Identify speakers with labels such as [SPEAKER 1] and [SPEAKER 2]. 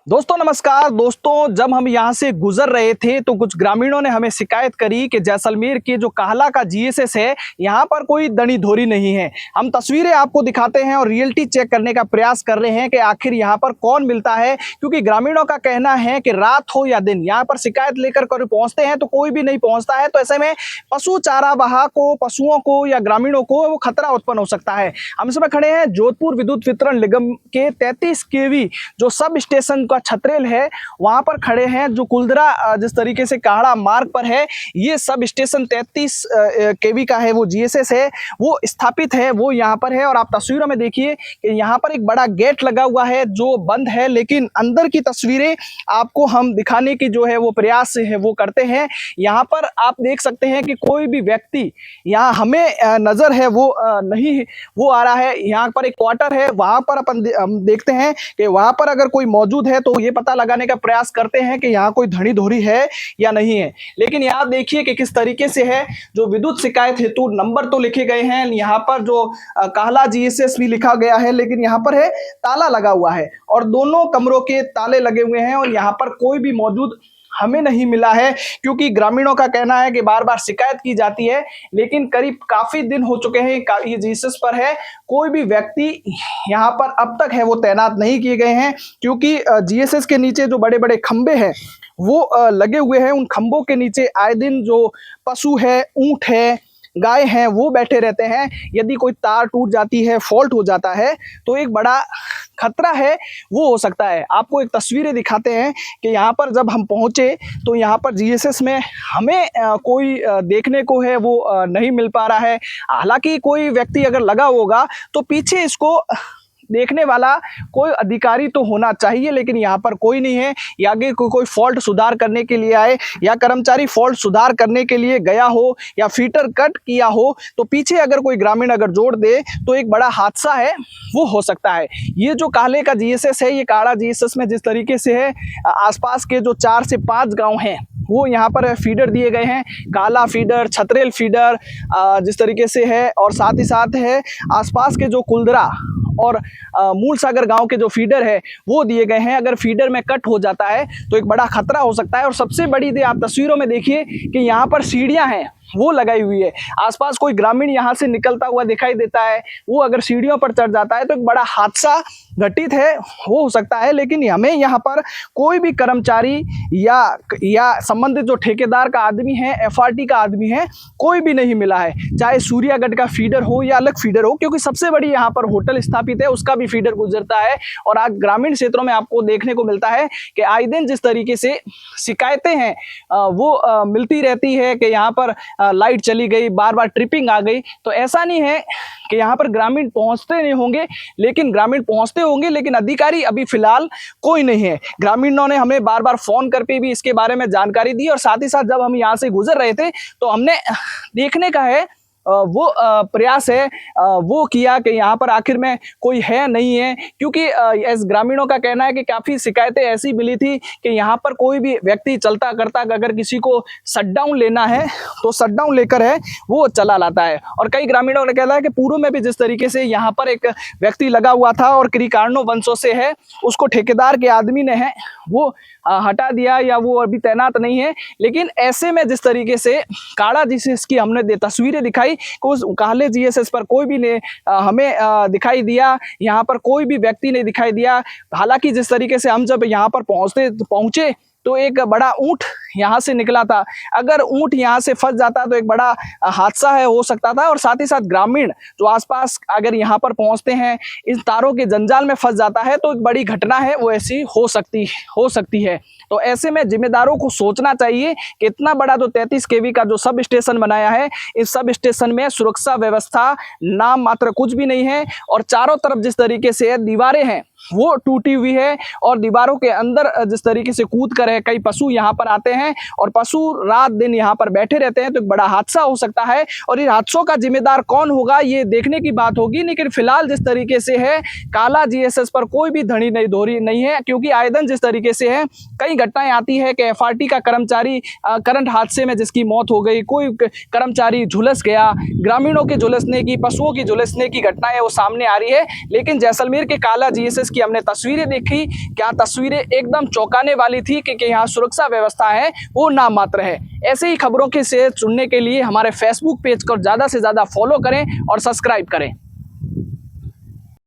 [SPEAKER 1] दोस्तों नमस्कार। दोस्तों जब हम यहाँ से गुजर रहे थे तो कुछ ग्रामीणों ने हमें शिकायत करी कि जैसलमेर के जो काहला का जीएसएस है यहाँ पर कोई दनी धोरी नहीं है। हम तस्वीरें आपको दिखाते हैं और रियलिटी चेक करने का प्रयास कर रहे हैं कि आखिर यहाँ पर कौन मिलता है, क्योंकि ग्रामीणों का कहना है कि रात हो या दिन यहाँ पर शिकायत लेकर कोई पहुँचते हैं तो कोई भी नहीं पहुँचता है। तो ऐसे में पशु चारावाह को, पशुओं को या ग्रामीणों को वो खतरा उत्पन्न हो सकता है। हम इस समय खड़े हैं जोधपुर विद्युत वितरण निगम के 33 केवी जो सब स्टेशन का छतरेल है वहां पर खड़े हैं। जो कुलदरा जिस तरीके से काहड़ा मार्ग पर है, ये सब स्टेशन 33 केवी का है, वो जीएसएस है, वो स्थापित है, वो यहाँ पर है। और आप तस्वीरों में देखिए कि यहाँ पर एक बड़ा गेट लगा हुआ है जो बंद है, लेकिन अंदर की तस्वीरें आपको हम दिखाने की जो है वो प्रयास है वो करते हैं। यहाँ पर आप देख सकते हैं कि कोई भी व्यक्ति यहाँ हमें नजर है वो नहीं वो आ रहा है। यहाँ पर एक क्वार्टर है, वहां पर हम देखते हैं कि वहां पर अगर कोई मौजूद है तो ये पता लगाने का प्रयास करते हैं कि यहाँ कोई धनी धोरी है या नहीं है। लेकिन यहाँ देखिए कि किस तरीके से है, जो विद्युत शिकायत हेतु नंबर तो लिखे गए हैं, यहाँ पर जो काहला जीएसएस भी लिखा गया है, लेकिन यहाँ पर है ताला लगा हुआ है और दोनों कमरों के ताले लगे हुए हैं और यहाँ पर कोई भी मौजूद हमें नहीं मिला है, क्योंकि ग्रामीणों का कहना है कि बार बार शिकायत की जाती है, लेकिन करीब काफी दिन हो चुके हैं ये जीएसएस पर है। कोई भी व्यक्ति यहाँ पर अब तक है वो तैनात नहीं किए गए हैं, क्योंकि जीएसएस के नीचे जो बड़े बड़े खंबे हैं वो लगे हुए हैं। उन खंबों के नीचे आए दिन जो पशु है, ऊंट है, गाय हैं, वो बैठे रहते हैं। यदि कोई तार टूट जाती है, फॉल्ट हो जाता है तो एक बड़ा खतरा है वो हो सकता है। आपको एक तस्वीरें दिखाते हैं कि यहाँ पर जब हम पहुँचे तो यहाँ पर जीएसएस में हमें कोई देखने को है वो नहीं मिल पा रहा है। हालांकि कोई व्यक्ति अगर लगा होगा तो पीछे इसको देखने वाला कोई अधिकारी तो होना चाहिए, लेकिन यहाँ पर कोई नहीं है। या आगे कोई फॉल्ट सुधार करने के लिए आए या कर्मचारी फॉल्ट सुधार करने के लिए गया हो या फीटर कट किया हो तो पीछे अगर कोई ग्रामीण अगर जोड़ दे तो एक बड़ा हादसा है वो हो सकता है। ये जो काहले का जीएसएस है, ये काहड़ा जीएसएस में जिस तरीके से है, आसपास के जो 4 से 5 गाँव हैं वो यहाँ पर फीडर दिए गए हैं। काला फीडर, छतरेल फीडर जिस तरीके से है, और साथ ही साथ है आसपास के जो कुलदरा और मूल सागर गांव के जो फीडर है वो दिए गए हैं। अगर फीडर में कट हो जाता है तो एक बड़ा खतरा हो सकता है। और सबसे बड़ी बात आप तस्वीरों में देखिए कि यहाँ पर सीढ़ियां हैं वो लगाई हुई है। आसपास कोई ग्रामीण यहाँ से निकलता हुआ दिखाई देता है, वो अगर सीढ़ियों पर चढ़ जाता है तो एक बड़ा हादसा घटित है वो हो सकता है। लेकिन हमें यहाँ पर कोई भी कर्मचारी या संबंधित जो ठेकेदार का आदमी है, एफआरटी का आदमी है, कोई भी नहीं मिला है। चाहे सूर्यागढ़ का फीडर हो या अलग फीडर हो, क्योंकि सबसे बड़ी यहाँ पर होटल स्थापित है, उसका भी फीडर गुजरता है। और आज ग्रामीण क्षेत्रों में आपको देखने को मिलता है कि आए दिन जिस तरीके से शिकायतें हैं वो मिलती रहती है कि यहाँ पर लाइट चली गई, बार बार ट्रिपिंग आ गई। तो ऐसा नहीं है कि यहाँ पर ग्रामीण पहुँचते नहीं होंगे, लेकिन ग्रामीण पहुँचते होंगे, लेकिन अधिकारी अभी फिलहाल कोई नहीं है। ग्रामीणों ने हमें बार बार फोन करके भी इसके बारे में जानकारी दी, और साथ ही साथ जब हम यहाँ से गुजर रहे थे तो हमने देखने का है वो प्रयास है वो किया कि यहाँ पर आखिर में कोई है नहीं है, क्योंकि इस ग्रामीणों का कहना है कि काफ़ी शिकायतें ऐसी मिली थी कि यहाँ पर कोई भी व्यक्ति चलता करता अगर किसी को शटडाउन लेना है तो शटडाउन लेकर है वो चला लाता है। और कई ग्रामीणों ने कहना है कि पूर्व में भी जिस तरीके से यहाँ पर एक व्यक्ति लगा हुआ था और किरिकार्नो वंशों से है, उसको ठेकेदार के आदमी ने है वो हटा दिया या वो अभी तैनात नहीं है। लेकिन ऐसे में जिस तरीके से काहड़ा जीएसएस की हमने तस्वीरें दिखाई, उस काहले जीएसएस पर कोई भी ने हमें दिखाई दिया, यहाँ पर कोई भी व्यक्ति नहीं दिखाई दिया। हालांकि जिस तरीके से हम जब यहाँ पर पहुँचे तो एक बड़ा ऊंट यहाँ से निकला था। अगर ऊंट यहाँ से फंस जाता तो एक बड़ा हादसा है हो सकता था। और साथ ही साथ ग्रामीण जो आसपास अगर यहाँ पर पहुँचते हैं, इन तारों के जंजाल में फंस जाता है तो एक बड़ी घटना है वो ऐसी हो सकती है। तो ऐसे में जिम्मेदारों को सोचना चाहिए कि इतना बड़ा जो 33 केवी का जो सब स्टेशन बनाया है, इस सब स्टेशन में सुरक्षा व्यवस्था नाम मात्र कुछ भी नहीं है। और चारों तरफ जिस तरीके से दीवारें हैं वो टूटी हुई है, और दीवारों के अंदर जिस तरीके से कूद कर है कई पशु यहाँ पर आते हैं और पशु रात दिन यहाँ पर बैठे रहते हैं, तो एक बड़ा हादसा हो सकता है। और इन हादसों का जिम्मेदार कौन होगा ये देखने की बात होगी। लेकिन फिलहाल जिस तरीके से है काला जीएसएस पर कोई भी धनी नहीं धोरी नहीं है, क्योंकि आए दिन जिस तरीके से है कई घटनाएं आती है कि एफआरटी का कर्मचारी करंट हादसे में जिसकी मौत हो गई, कोई कर्मचारी झुलस गया, ग्रामीणों के झुलसने की, पशुओं की झुलसने की घटनाएं वो सामने आ रही है। लेकिन जैसलमेर के काला जीएसएस जीएसएस की हमने तस्वीरें देखी, क्या तस्वीरें एकदम चौंकाने वाली थी कि यहाँ सुरक्षा व्यवस्था है वो नाम मात्र है। ऐसे ही खबरों के से सुनने के लिए हमारे फेसबुक पेज को ज़्यादा से ज़्यादा फॉलो करें और सब्सक्राइब करें।